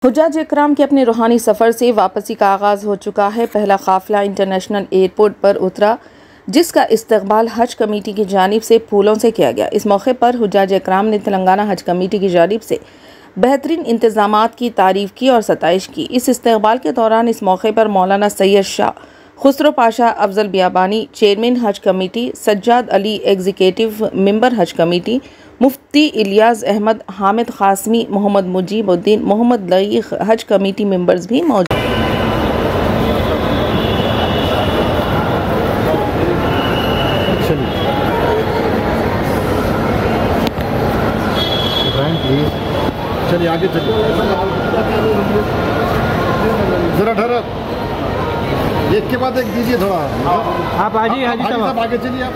हुज्जाज इकराम के अपने रूहानी सफ़र से वापसी का आगाज़ हो चुका है। पहला काफ़िला इंटरनेशनल एयरपोर्ट पर उतरा, जिसका इस्तकबाल हज कमेटी की जानिब से फूलों से किया गया। इस मौके पर हुज्जाज इकराम ने तेलंगाना हज कमेटी की जानिब से बेहतरीन इंतज़ामात की तारीफ़ की और सताइश की। इस इस्तकबाल के दौरान इस मौके पर मौलाना सैयद शाह खुसरो पाशा अफजल बियाबानी, चेयरमैन हज committee, Sajjad Ali executive member हज कमेटी, मुफ्ती इलियास अहमद, हामिद कासमी, मोहम्मद मुजीबुद्दीन, मोहम्मद लई हज कमेटी मेंबर्स भी मौजूद। चलिए आगे चलिए, जरा ठहरो, एक के बाद एक दीजिए थोड़ा। आप आ जाइए हाजी साहब, आगे चलिए आप।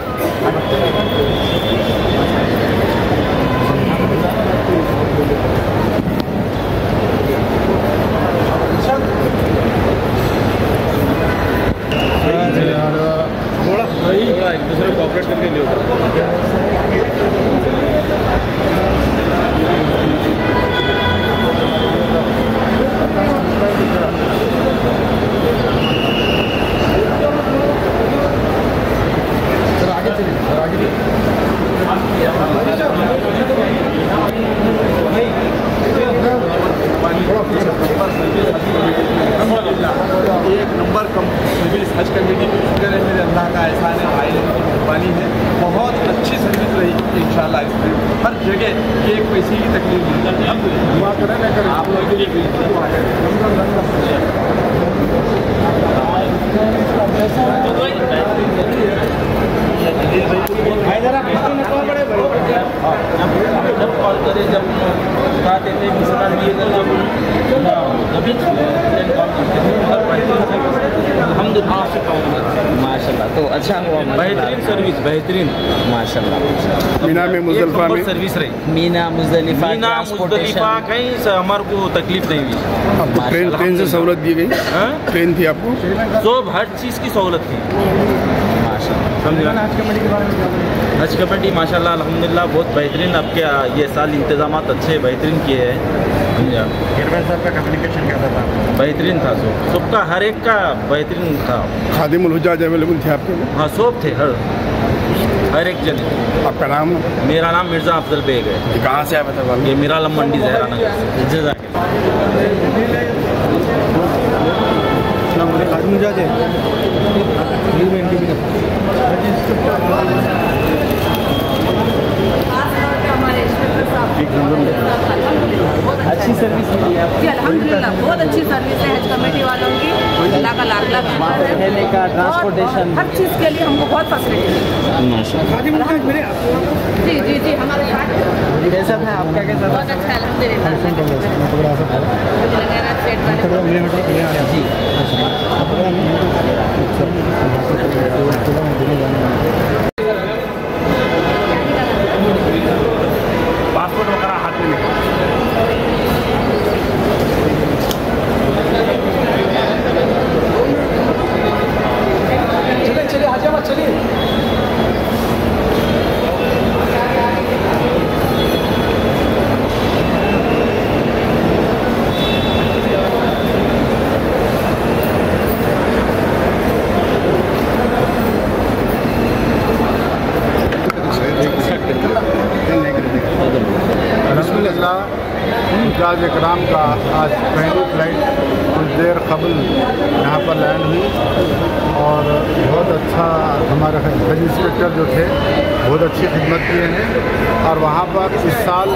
थोड़ा एक दूसरे को कोऑपरेट करके लियो। एक नंबर सर्विस हज कमेटी की शुक्र है, मेरे अल्लाह का एहसान है, भाई लोगों की मेहरबानी है। बहुत अच्छी सर्विस रही इंशाल्लाह। इसमें हर जगह एक पैसे की तकलीफ नहीं। हम दुआ करें आप लोगों के लिए जब कॉल करे, जब बात देते माशाल्लाह। तो अच्छा हुआ, बेहतरीन सर्विस, बेहतरीन माशाल्लाह। मीना में मुज़दलिफा में सर्विस रही, मीना मुज़दलिफा कहीं से हमारे को तकलीफ नहीं हुई। ट्रेन से सहूलत दी गई, ट्रेन थी आपको, सब हर चीज़ की सहूलत थी माशाल्लाह। हज कमेटी माशाल्लाह अल्हम्दुलिल्लाह बहुत बेहतरीन। आपके ये साल इंतजामात अच्छे बेहतरीन किए हैं। साहब का कम्युनिकेशन कैसा था? बेहतरीन था, सबका हर एक का बेहतरीन था। खादिमुल हुज्जाज अवेलेबल थे आपके? हाँ सब थे, हर एक जने। आपका नाम? मेरा नाम मिर्ज़ा अफजल बेग है। कहाँ से आया था? ये मेरा आलम मंडी जहरा नगर। अच्छी सर्विस मिली है जी अल्हम्दुलिल्लाह, बहुत अच्छी सर्विस है हज कमेटी वालों की। अल्लाह का लाख लाख शुक्र है। रहने का, ट्रांसपोर्टेशन, हर चीज़ के लिए हमको बहुत फैसिलिटी माशाल्लाह। जी जी जी हमारे साथ कैसा था आपका? कैसा था? बहुत अच्छा पासपोर्ट वगैरह हाथ में चलिए आ जाओ, चलिए। हुज्जाज इकराम का आज पहली फ़्लाइट कुछ देर कबल यहाँ पर लैंड हुई और बहुत अच्छा हमारे हज इंस्पेक्टर जो थे बहुत अच्छी खिदमत किए हैं। और वहाँ पर इस साल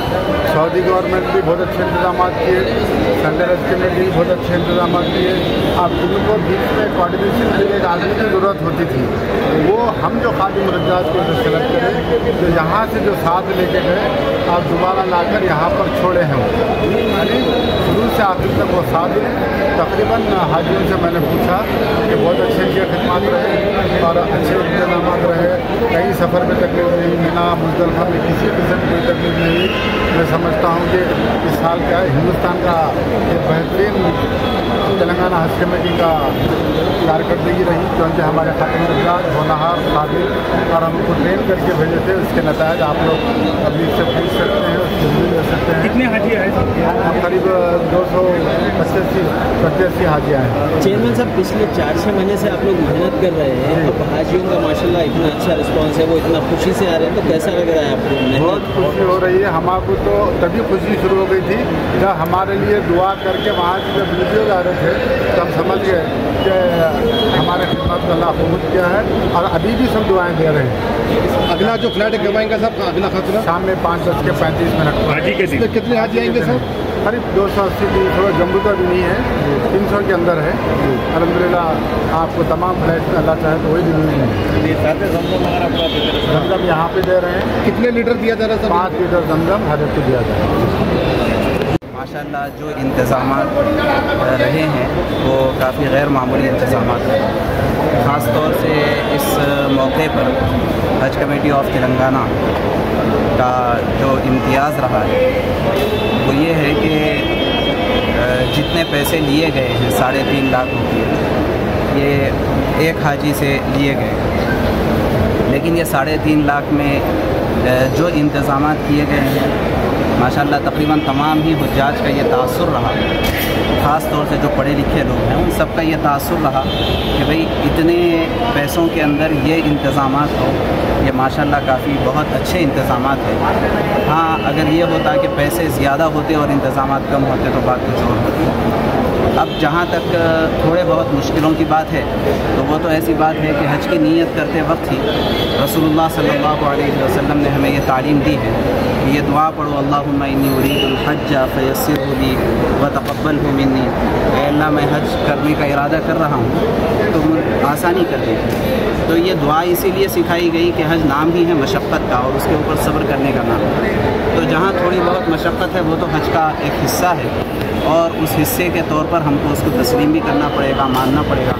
सऊदी गवर्नमेंट भी बहुत अच्छे इंतजाम किए, सेंट्रल हज कमेटी भी बहुत अच्छे इंतजाम किए। अब इनको बीच में कोऑर्डिनेशन के लिए एक आदमी की ज़रूरत होती थी, वो हम जो खादिम हुज्जाज को जो सेलेक्ट करें, तो यहाँ से जो साथ लेके गए और दोबारा लाकर यहाँ पर छोड़े हैं, यानी शुरू से आखिर तक वो साथ हैं। तकरीबन हाजियों से मैंने पूछा कि बहुत अच्छे की खिदमत रहे और अच्छे इंतजाम रहे, कहीं सफ़र में तकलीफ नहीं, मीना मुज़दलिफा में किसी किस्म की कोई तकलीफ नहीं। मैं समझता हूँ कि इस साल का हिंदुस्तान का एक बेहतरीन तेलंगाना हज कमेटी का कारकर्दगी रही, क्योंकि हमारे खातिन मिजाज होनहार काबिल और हमको ट्रेन करके भेजे थे। उसके नतायज आप लोग पब्लिक से पूछ सकते हैं, उसकी रिव्यू ले सकते हैं। कितने हाजी आए? हम करीब 285 हाजियाँ हैं। चेयरमैन साहब, पिछले 4-6 महीने से आप लोग मेहनत कर रहे हैं, अब हाजियों का माशाल्लाह इतना अच्छा रिस्पांस है, वो इतना खुशी से आ रहे हैं, तो कैसा लग रहा है आपको? बहुत खुशी हो रही है हमको। तो तभी खुशी शुरू हो गई थी जब हमारे लिए दुआ करके वहाँ से जब वीडियो आ रहे थे, तो हम समझ गए कि हमारे खिदमत को अल्लाह कबूल किया है, और अभी भी सब दुआएं दे रहे हैं। अगला जो फ्लाइट है कब आएंगे साहब? अगला खातरा शाम में 5:35 हाजी के दिन कितने हाजी आएंगे सर? करीब 280-300। जम्मू का भी नहीं है, 300 के अंदर है। अल्हम्दुलिल्लाह आपको तमाम फ्लाइट में अल्लाह चाहे तो वही डिलीवरी है। जमजम यहाँ पे दे रहे हैं। कितने लीटर दिया जा रहा है सर? 5 लीटर जमजम हर एक को दिया जा रहा है। माशाल्लाह जो इंतज़ामात रहे हैं वो काफ़ी गैर मामूली इंतज़ामात रहे। ख़ास तौर से इस मौके पर हज कमेटी ऑफ तेलंगाना का जो इम्तियाज़ रहा है वो ये है कि जितने पैसे लिए गए हैं 3.5 लाख रुपये, ये एक हाजी से लिए गए, लेकिन ये 3.5 लाख में जो इंतज़ामात किए गए हैं माशाल्लाह तकरीबन तमाम ही हुज्जाज का ये तासुर रहा। ख़ास तौर से जो पढ़े लिखे लोग हैं उन सब का ये तासुर रहा कि भाई इतने पैसों के अंदर ये इंतज़ामात हो, ये माशाल्लाह काफ़ी बहुत अच्छे इंतज़ामात हैं। हाँ, अगर ये होता कि पैसे ज़्यादा होते और इंतज़ामात कम होते तो बात कुछ और होती। अब जहाँ तक थोड़े बहुत मुश्किलों की बात है तो वो तो ऐसी बात है कि हज की नीयत करते वक्त ही रसूलुल्लाह सल्लल्लाहु अलैहि वसल्लम ने हमें ये तालीम दी है कि ये दुआ पढ़ो, अल्लाहुम्मा इन्नी उरीदुल हज्ज फयस्सिरहु ली व तक़ब्बलहु मिन्नी। ऐ अल्लाह, मैं हज करने का इरादा कर रहा हूँ तो आसानी कर दे। तो ये दुआ इसीलिए सिखाई गई कि हज नाम ही है मशक्क़त का और उसके ऊपर सब्र करने का नाम है। तो जहाँ थोड़ी बहुत मशक्क़त है वो तो हज का एक हिस्सा है, और उस हिस्से के तौर पर हमको उसको तस्लीम भी करना पड़ेगा, मानना पड़ेगा।